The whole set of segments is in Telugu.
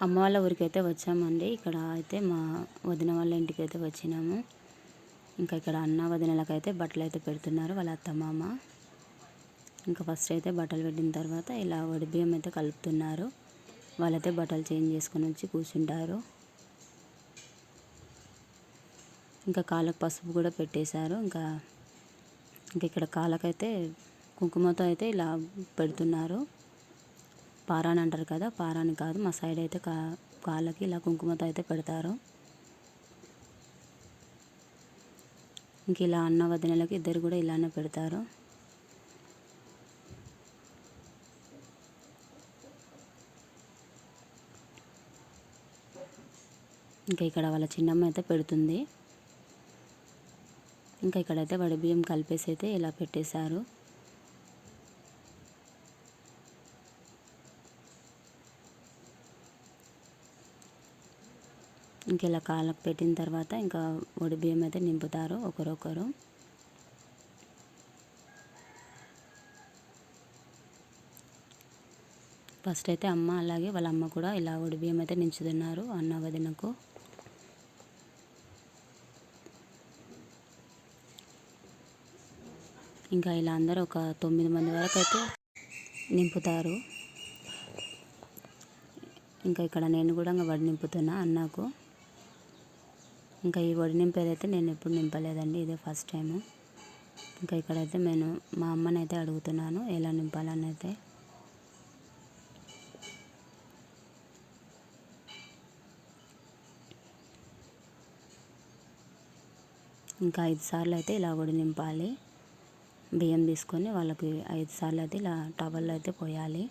అమ్మ వాళ్ళ ఊరికైతే వచ్చామండి. ఇక్కడ అయితే మా వదిన వాళ్ళ ఇంటికైతే వచ్చినాము. ఇంకా ఇక్కడ అన్న వదినలకైతే బట్టలు అయితే పెడుతున్నారు వాళ్ళ అత్తమామ. ఇంకా ఫస్ట్ అయితే బట్టలు పెట్టిన తర్వాత ఇలా వడిబియ్యం అయితే కలుపుతున్నారు. వాళ్ళైతే బట్టలు చేంజ్ చేసుకొని వచ్చి కూర్చుంటారు. ఇంకా కాళ్ళకు పసుపు కూడా పెట్టేశారు. ఇంకా ఇక్కడ కాళ్ళకైతే కుంకుమతో అయితే ఇలా పెడుతున్నారు. పారాని అంటారు కదా, పారాని కాదు, మా సైడ్ అయితే కాళ్ళకి ఇలా కుంకుమతో అయితే పెడతారు. ఇంక ఇలా అన్న వదినలకి ఇద్దరు కూడా ఇలానే పెడతారు. ఇంకా ఇక్కడ వాళ్ళ చిన్నమ్మ అయితే పెడుతుంది. ఇంకా ఇక్కడైతే వడిబియ్యం కలిపేసి అయితే ఇలా పెట్టేశారు. ఇంక ఇలా కాళ్ళకు పెట్టిన తర్వాత ఇంకా వడిబియ్యం అయితే నింపుతారు ఒకరొకరు. ఫస్ట్ అయితే అమ్మ అలాగే వాళ్ళ అమ్మ కూడా ఇలా వడిబియ్యం అయితే నించుతున్నారు అన్న వదినకు. ఇంకా ఇలా అందరూ ఒక 9 మంది వరకు అయితే నింపుతారు. ఇంకా ఇక్కడ నేను కూడా వడి నింపుతున్నా అన్నకు. ఇంకా ఈ వడి నింపేదైతే నేను ఎప్పుడు నింపలేదండి, ఇదే ఫస్ట్ టైము. ఇంకా ఇక్కడైతే నేను మా అమ్మని అయితే అడుగుతున్నాను ఎలా నింపాలని అయితే. ఇంకా 5 సార్లు అయితే ఇలా వడి నింపాలి. బియ్యం తీసుకొని వాళ్ళకి 5 సార్లు అయితే ఇలా టవల్లో అయితే పోయాలి.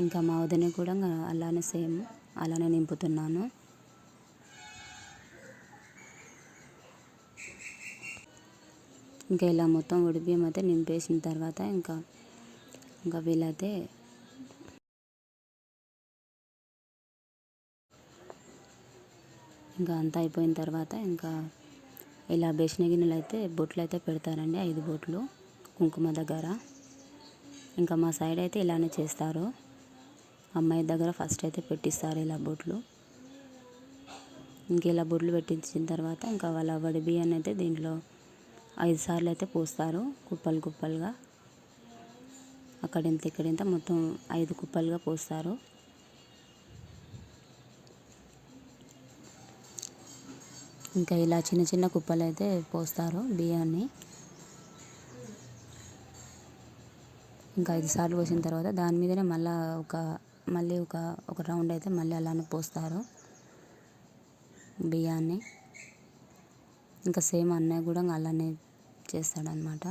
ఇంకా మా వదిన కూడా అలానే సేమ్ అలానే నింపుతున్నాను. ఇంకా ఇలా మొత్తం వడిబియ్యం అయితే నింపేసిన తర్వాత ఇంకా వీళ్ళైతే ఇంకా అంతా అయిపోయిన తర్వాత ఇంకా ఇలా బేసిన గిన్నెలు అయితే బొట్లు అయితే పెడతారండి, 5 బొట్లు కుంకుమ దగ్గర. ఇంకా మా సైడ్ అయితే ఇలానే చేస్తారు. అమ్మాయి దగ్గర ఫస్ట్ అయితే పెట్టిస్తారు ఇలా బొట్లు. ఇంక ఇలా బొట్లు పెట్టించిన తర్వాత ఇంకా వాళ్ళ వడిబియ్యాన్ని అయితే దీంట్లో 5 సార్లు అయితే పోస్తారు కుప్పలు కుప్పలుగా. అక్కడింత ఇక్కడింత మొత్తం 5 కుప్పలుగా పోస్తారు. ఇంకా ఇలా చిన్న చిన్న కుప్పలు అయితే పోస్తారు బియ్యాన్ని. ఇంకా 5 సార్లు పోసిన తర్వాత దాని మీదనే మళ్ళీ ఒక రౌండ్ అయితే మళ్ళీ అలానే పోస్తారు బియ్యాన్ని. ఇంకా సేమ్ అన్నయ్య కూడా అలానే చేస్తాడనమాట.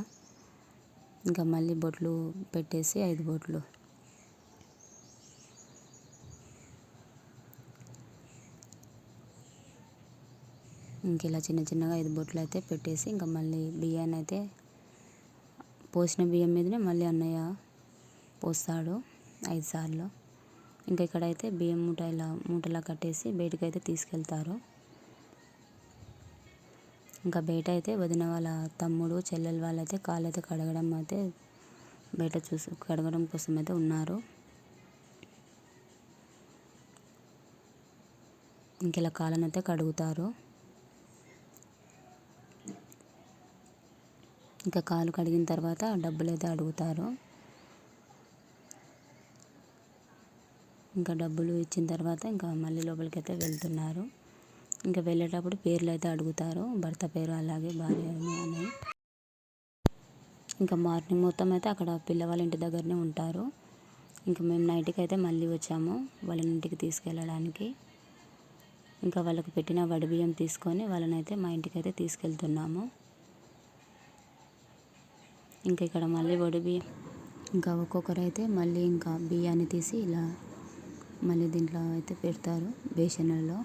ఇంకా మళ్ళీ బొట్లు పెట్టేసి 5 బొట్లు. ఇంక ఇలా చిన్న చిన్నగా 5 బొట్లు అయితే పెట్టేసి ఇంకా మళ్ళీ బియ్యాన్ని అయితే పోసిన బియ్యం మీదనే మళ్ళీ అన్నయ్య పోస్తాడు 5 సార్లు. ఇంకా ఇక్కడైతే బియ్యం మూటలా కట్టేసి బయటకైతే తీసుకెళ్తారు. ఇంకా బయట అయితే వదిన వాళ్ళ తమ్ముడు చెల్లెలు వాళ్ళైతే కాళ్ళు అయితే కడగడం అయితే బయట కడగడం కోసం అయితే ఉన్నారు. ఇంక ఇలా కాళ్ళని అయితే కడుగుతారు. ఇంకా కాలు కడిగిన తర్వాత డబ్బులు అయితే అడుగుతారు. ఇంకా డబ్బులు ఇచ్చిన తర్వాత ఇంకా మళ్ళీ లోపలికి అయితే వెళ్తున్నారు. ఇంకా వెళ్ళేటప్పుడు పేర్లు అయితే అడుగుతారు, భర్త పేరు అలాగే భార్య అని. ఇంకా మార్నింగ్ మొత్తం అయితే అక్కడ పిల్లవాళ్ళ ఇంటి దగ్గరనే ఉంటారు. ఇంకా మేము నైట్కి అయితే మళ్ళీ వచ్చాము వాళ్ళ ఇంటికి తీసుకెళ్ళడానికి. ఇంకా వాళ్ళకి పెట్టిన వడిబియ్యం తీసుకొని వాళ్ళనైతే మా ఇంటికి అయితే తీసుకెళ్తున్నాము. ఇంకా ఇక్కడ మళ్ళీ వడిబియ్యం ఇంకా ఒక్కొక్కరైతే మళ్ళీ ఇంకా బియ్యాన్ని తీసి ఇలా మళ్ళీ దీంట్లో అయితే పెడతారు బేసన్లలో.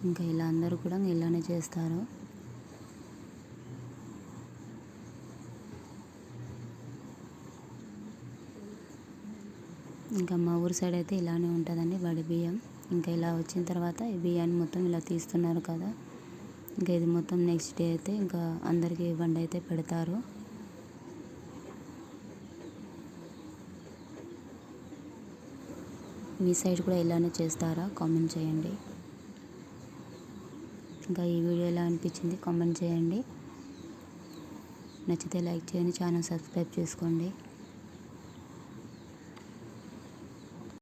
ఇంకా ఇలా అందరూ కూడా ఇలానే చేస్తారు. ఇంకా మా ఊరు సైడ్ అయితే ఇలానే ఉంటుందండి వడిబియ్యం. ఇంకా ఇలా వచ్చిన తర్వాత ఈ బియ్యాన్ని మొత్తం ఇలా తీస్తున్నారు కదా, ఇంకా ఇది మొత్తం నెక్స్ట్ డే అయితే ఇంకా అందరికీ వండి అయితే పెడతారు. మీ సైడ్ కూడా ఇలానే చేస్తారా? కామెంట్ చేయండి. ఇంకా ఈ వీడియో ఎలా అనిపించింది కామెంట్ చేయండి. నచ్చితే లైక్ చేయండి, ఛానల్ సబ్స్క్రైబ్ చేసుకోండి.